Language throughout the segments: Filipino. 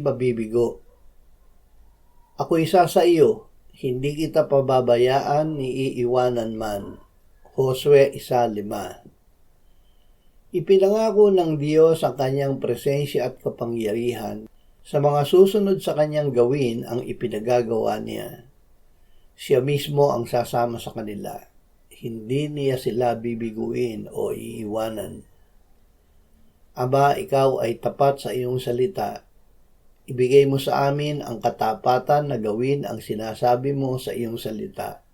mabibigo. Ako isa sa iyo, hindi kita pababayaan ni iiwanan man. Josue 1:5. Ipinangako ng Diyos ang kanyang presensya at kapangyarihan sa mga susunod sa kanyang gawin ang ipinagagawa niya. Siya mismo ang sasama sa kanila. Hindi niya sila bibiguin o iiwanan. Ama, ikaw ay tapat sa iyong salita. Ibigay mo sa amin ang katapatan na gawin ang sinasabi mo sa iyong salita.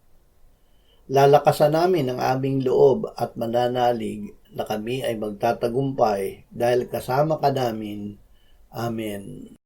Lalakasan namin ang aming loob at mananalig na kami ay magtatagumpay dahil kasama ka namin. Amen.